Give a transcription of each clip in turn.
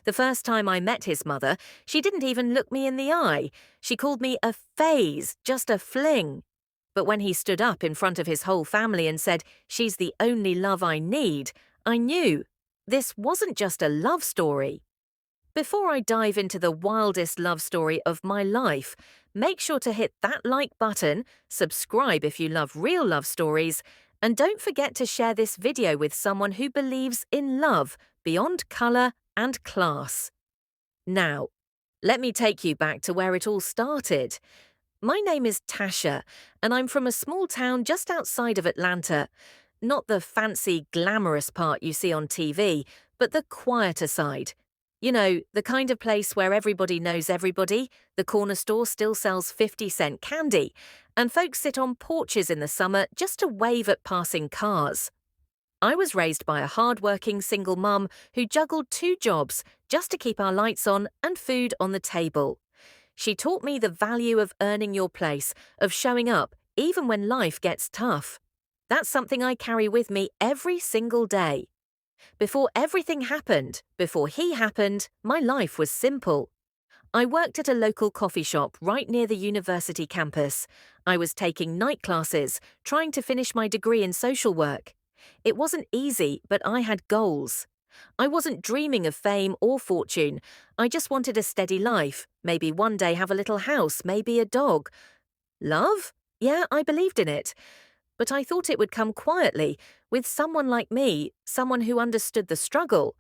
The first time I met his mother, she didn't even look me in the eye. She called me a phase, just a fling. But when he stood up in front of his whole family and said, "She's the only love I need," I knew this wasn't just a love story. Before I dive into the wildest love story of my life, make sure to hit that like button, subscribe if you love real love stories, and don't forget to share this video with someone who believes in love beyond colour and class. Now, let me take you back to where it all started. My name is Tasha, and I'm from a small town just outside of Atlanta. Not the fancy, glamorous part you see on TV, but the quieter side. You know, the kind of place where everybody knows everybody, the corner store still sells 50-cent candy, and folks sit on porches in the summer just to wave at passing cars. I was raised by a hard-working single mum who juggled 2 jobs just to keep our lights on and food on the table. She taught me the value of earning your place, of showing up, even when life gets tough. That's something I carry with me every single day. Before everything happened, before he happened, my life was simple. I worked at a local coffee shop right near the university campus. I was taking night classes, trying to finish my degree in social work. It wasn't easy, but I had goals. I wasn't dreaming of fame or fortune. I just wanted a steady life, maybe one day have a little house, maybe a dog. Love? Yeah, I believed in it. But I thought it would come quietly, with someone like me, someone who understood the struggle.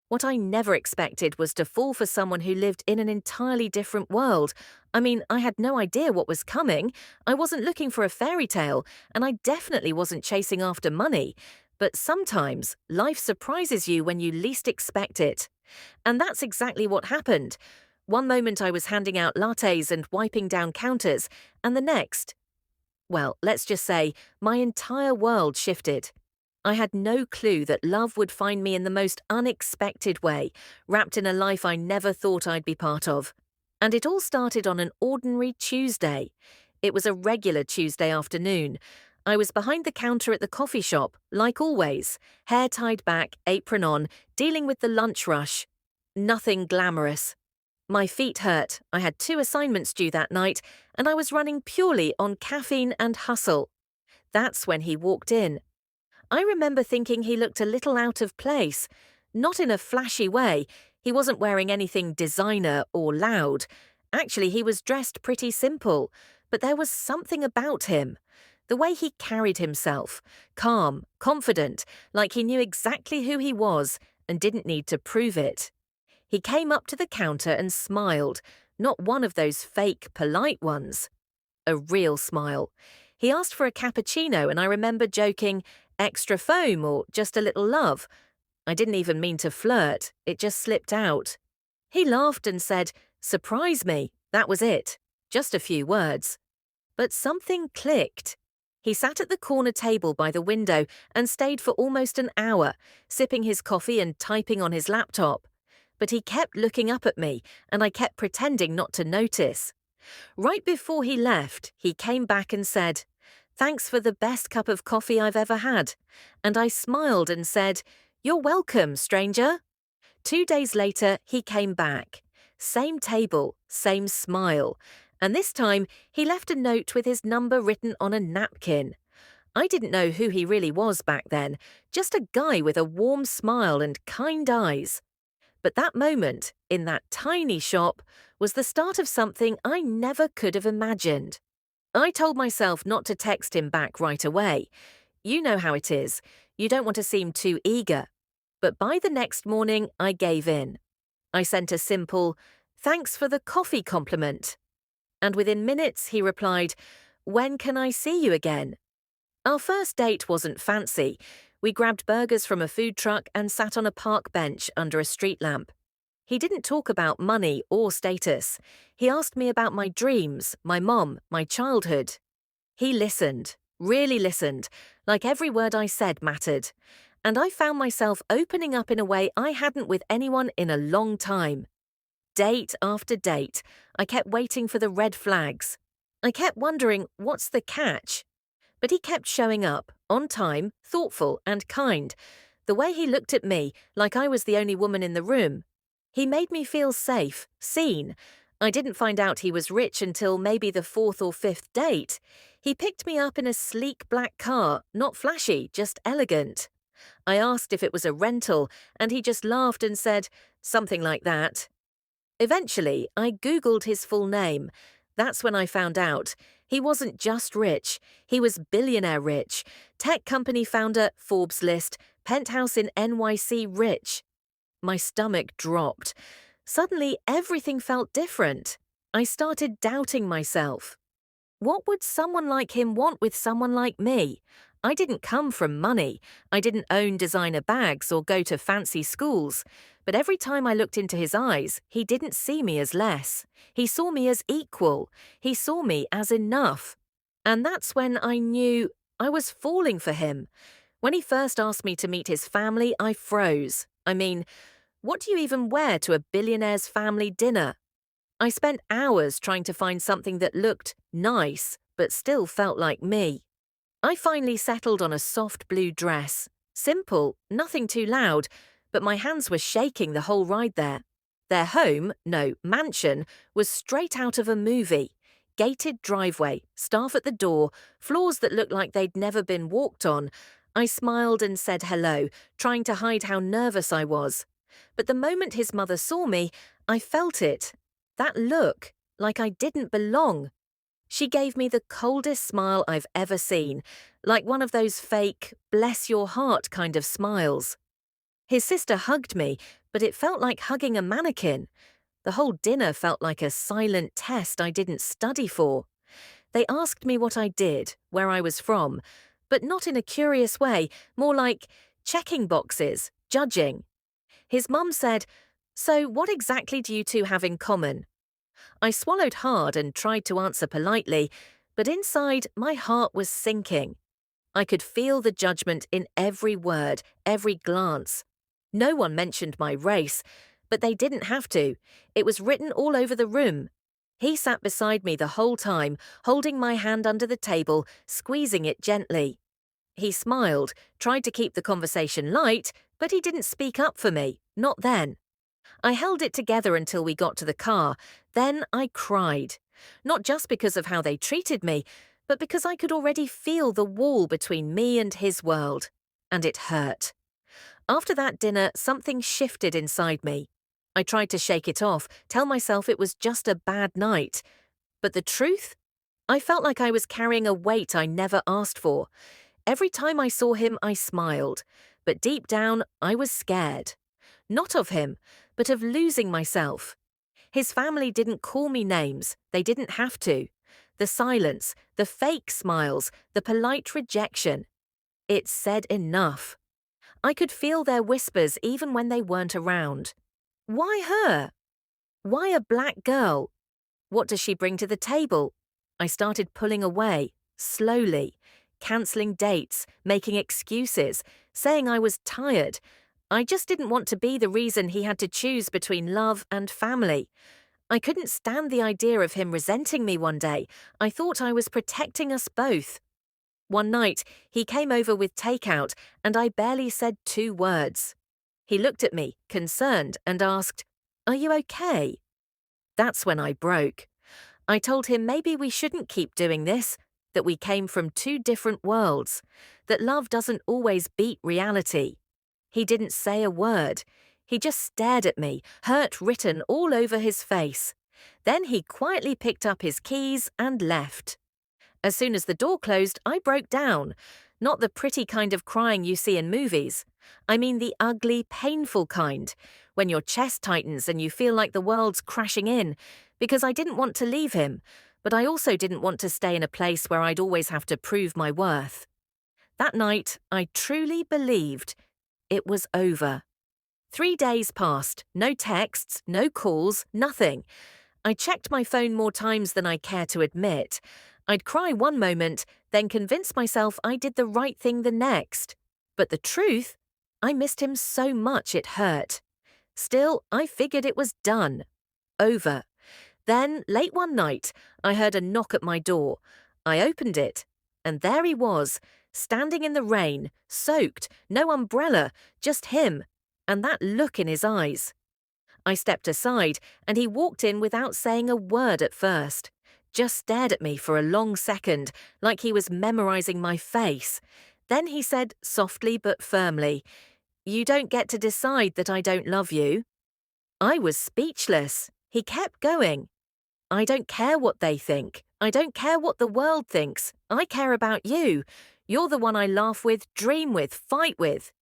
What I never expected was to fall for someone who lived in an entirely different world. I mean, I had no idea what was coming. I wasn't looking for a fairy tale, and I definitely wasn't chasing after money. But sometimes life surprises you when you least expect it. And that's exactly what happened. One moment I was handing out lattes and wiping down counters, and the next, well, let's just say my entire world shifted. I had no clue that love would find me in the most unexpected way, wrapped in a life I never thought I'd be part of. And it all started on an ordinary Tuesday. It was a regular Tuesday afternoon. I was behind the counter at the coffee shop, like always, hair tied back, apron on, dealing with the lunch rush. Nothing glamorous. My feet hurt, I had 2 assignments due that night, and I was running purely on caffeine and hustle. That's when he walked in. I remember thinking he looked a little out of place. Not in a flashy way. He wasn't wearing anything designer or loud. Actually, he was dressed pretty simple, but there was something about him. The way he carried himself, calm, confident, like he knew exactly who he was and didn't need to prove it. He came up to the counter and smiled, not one of those fake, polite ones. A real smile. He asked for a cappuccino, and I remember joking, "Extra foam or just a little love?" I didn't even mean to flirt, it just slipped out. He laughed and said, "Surprise me." That was it. Just a few words. But something clicked. He sat at the corner table by the window and stayed for almost an hour, sipping his coffee and typing on his laptop. But he kept looking up at me, and I kept pretending not to notice. Right before he left, he came back and said, "Thanks for the best cup of coffee I've ever had." And I smiled and said, "You're welcome, stranger." 2 days later, he came back. Same table, same smile. And this time, he left a note with his number written on a napkin. I didn't know who he really was back then, just a guy with a warm smile and kind eyes. But that moment, in that tiny shop, was the start of something I never could have imagined. I told myself not to text him back right away. You know how it is. You don't want to seem too eager. But by the next morning, I gave in. I sent a simple, "Thanks for the coffee compliment." And within minutes, he replied, "When can I see you again?" Our first date wasn't fancy. We grabbed burgers from a food truck and sat on a park bench under a street lamp. He didn't talk about money or status. He asked me about my dreams, my mom, my childhood. He listened, really listened, like every word I said mattered. And I found myself opening up in a way I hadn't with anyone in a long time. Date after date, I kept waiting for the red flags. I kept wondering, what's the catch? But he kept showing up, on time, thoughtful and kind. The way he looked at me, like I was the only woman in the room. He made me feel safe, seen. I didn't find out he was rich until maybe the fourth or fifth date. He picked me up in a sleek black car, not flashy, just elegant. I asked if it was a rental, and he just laughed and said, something like that. Eventually, I Googled his full name. That's when I found out. He wasn't just rich, he was billionaire rich. Tech company founder, Forbes list, penthouse in NYC rich. My stomach dropped. Suddenly, everything felt different. I started doubting myself. What would someone like him want with someone like me? I didn't come from money. I didn't own designer bags or go to fancy schools. But every time I looked into his eyes, he didn't see me as less. He saw me as equal. He saw me as enough. And that's when I knew I was falling for him. When he first asked me to meet his family, I froze. I mean, what do you even wear to a billionaire's family dinner? I spent hours trying to find something that looked nice, but still felt like me. I finally settled on a soft blue dress. Simple, nothing too loud, but my hands were shaking the whole ride there. Their home, no, mansion, was straight out of a movie. Gated driveway, staff at the door, floors that looked like they'd never been walked on. I smiled and said hello, trying to hide how nervous I was. But the moment his mother saw me, I felt it. That look, like I didn't belong. She gave me the coldest smile I've ever seen, like one of those fake, bless your heart kind of smiles. His sister hugged me, but it felt like hugging a mannequin. The whole dinner felt like a silent test I didn't study for. They asked me what I did, where I was from, but not in a curious way, more like checking boxes, judging. His mum said, "So what exactly do you two have in common?" I swallowed hard and tried to answer politely, but inside my heart was sinking. I could feel the judgment in every word, every glance. No one mentioned my race, but they didn't have to. It was written all over the room. He sat beside me the whole time, holding my hand under the table, squeezing it gently. He smiled, tried to keep the conversation light, but he didn't speak up for me, not then. I held it together until we got to the car. Then I cried. Not just because of how they treated me, but because I could already feel the wall between me and his world. And it hurt. After that dinner, something shifted inside me. I tried to shake it off, tell myself it was just a bad night. But the truth? I felt like I was carrying a weight I never asked for. Every time I saw him, I smiled. But deep down, I was scared. Not of him, but of losing myself. His family didn't call me names. They didn't have to. The silence, the fake smiles, the polite rejection. It said enough. I could feel their whispers even when they weren't around. Why her? Why a black girl? What does she bring to the table? I started pulling away, slowly, cancelling dates, making excuses, saying I was tired. I just didn't want to be the reason he had to choose between love and family. I couldn't stand the idea of him resenting me one day. I thought I was protecting us both. One night, he came over with takeout, and I barely said 2 words. He looked at me, concerned, and asked, "Are you okay?" That's when I broke. I told him maybe we shouldn't keep doing this, that we came from 2 different worlds, that love doesn't always beat reality. He didn't say a word. He just stared at me, hurt written all over his face. Then he quietly picked up his keys and left. As soon as the door closed, I broke down. Not the pretty kind of crying you see in movies. I mean the ugly, painful kind, when your chest tightens and you feel like the world's crashing in, because I didn't want to leave him, but I also didn't want to stay in a place where I'd always have to prove my worth. That night, I truly believed it was over. 3 days passed, no texts, no calls, nothing. I checked my phone more times than I care to admit. I'd cry one moment, then convince myself I did the right thing the next. But the truth? I missed him so much it hurt. Still, I figured it was done. Over. Then, late one night, I heard a knock at my door. I opened it, and there he was, standing in the rain, soaked, no umbrella, just him, and that look in his eyes. I stepped aside, and he walked in without saying a word at first. Just stared at me for a long second, like he was memorizing my face. Then he said softly but firmly, "You don't get to decide that I don't love you." I was speechless. He kept going. "I don't care what they think. I don't care what the world thinks. I care about you. You're the one I laugh with, dream with, fight with.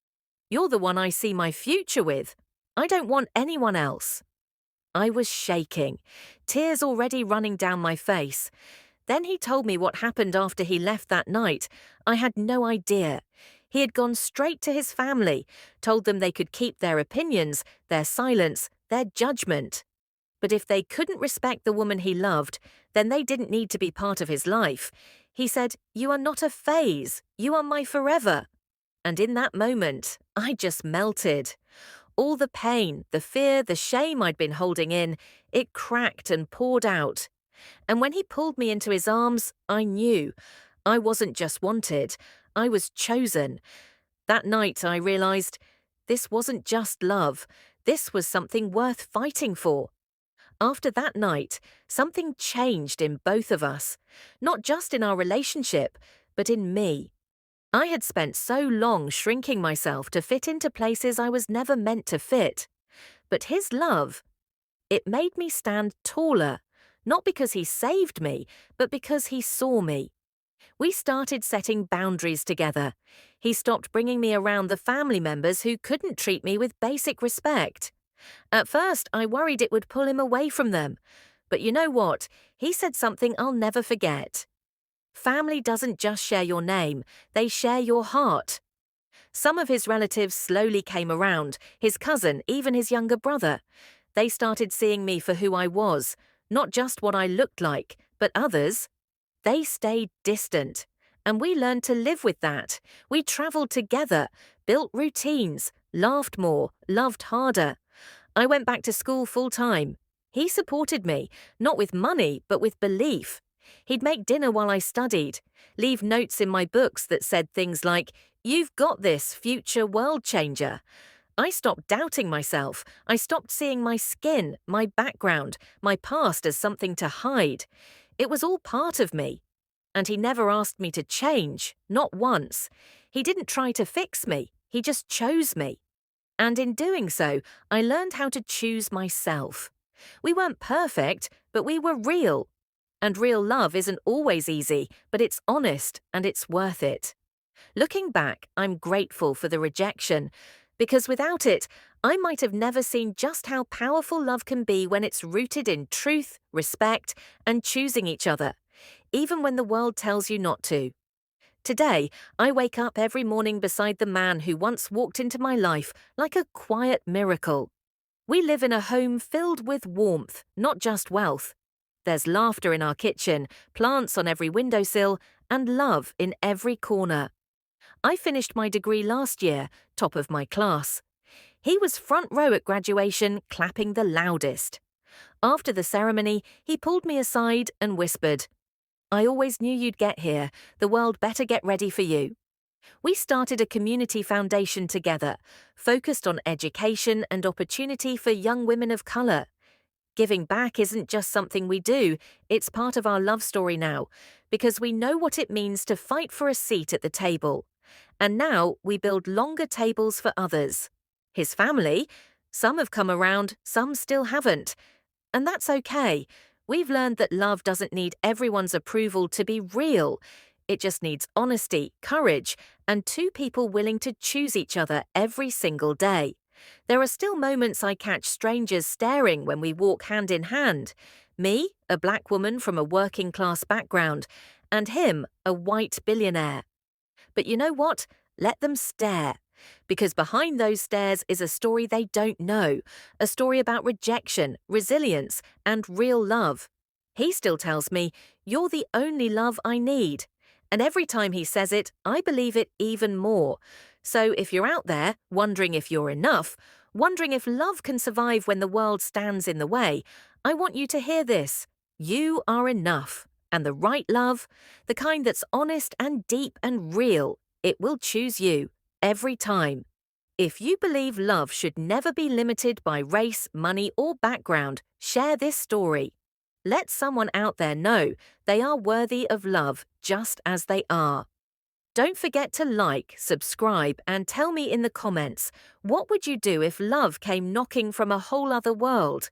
You're the one I see my future with. I don't want anyone else." I was shaking, tears already running down my face. Then he told me what happened after he left that night. I had no idea. He had gone straight to his family, told them they could keep their opinions, their silence, their judgment. But if they couldn't respect the woman he loved, then they didn't need to be part of his life. He said, "You are not a phase. You are my forever." And in that moment, I just melted. All the pain, the fear, the shame I'd been holding in, it cracked and poured out. And when he pulled me into his arms, I knew. I wasn't just wanted, I was chosen. That night I realized this wasn't just love, this was something worth fighting for. After that night, something changed in both of us, not just in our relationship, but in me. I had spent so long shrinking myself to fit into places I was never meant to fit. But his love, it made me stand taller, not because he saved me, but because he saw me. We started setting boundaries together. He stopped bringing me around the family members who couldn't treat me with basic respect. At first, I worried it would pull him away from them. But you know what? He said something I'll never forget. Family doesn't just share your name, they share your heart. Some of his relatives slowly came around, his cousin, even his younger brother. They started seeing me for who I was, not just what I looked like, but others. They stayed distant, and we learned to live with that. We traveled together, built routines, laughed more, loved harder. I went back to school full-time. He supported me, not with money, but with belief. He'd make dinner while I studied, leave notes in my books that said things like, "You've got this, future world changer." I stopped doubting myself. I stopped seeing my skin, my background, my past as something to hide. It was all part of me. And he never asked me to change, not once. He didn't try to fix me. He just chose me. And in doing so, I learned how to choose myself. We weren't perfect, but we were real. And real love isn't always easy, but it's honest and it's worth it. Looking back, I'm grateful for the rejection, because without it, I might have never seen just how powerful love can be when it's rooted in truth, respect, and choosing each other, even when the world tells you not to. Today, I wake up every morning beside the man who once walked into my life like a quiet miracle. We live in a home filled with warmth, not just wealth. There's laughter in our kitchen, plants on every windowsill, and love in every corner. I finished my degree last year, top of my class. He was front row at graduation, clapping the loudest. After the ceremony, he pulled me aside and whispered, "I always knew you'd get here. The world better get ready for you." We started a community foundation together, focused on education and opportunity for young women of color. Giving back isn't just something we do, it's part of our love story now, because we know what it means to fight for a seat at the table. And now we build longer tables for others. His family, some have come around, some still haven't. And that's okay. We've learned that love doesn't need everyone's approval to be real. It just needs honesty, courage, and two people willing to choose each other every single day. There are still moments I catch strangers staring when we walk hand in hand. Me, a black woman from a working class background, and him, a white billionaire. But you know what? Let them stare. Because behind those stares is a story they don't know, a story about rejection, resilience, and real love. He still tells me, "You're the only love I need." And every time he says it, I believe it even more. So if you're out there, wondering if you're enough, wondering if love can survive when the world stands in the way, I want you to hear this. You are enough. And the right love, the kind that's honest and deep and real, it will choose you every time. If you believe love should never be limited by race, money, or background, share this story. Let someone out there know they are worthy of love just as they are. Don't forget to like, subscribe, and tell me in the comments, what would you do if love came knocking from a whole other world?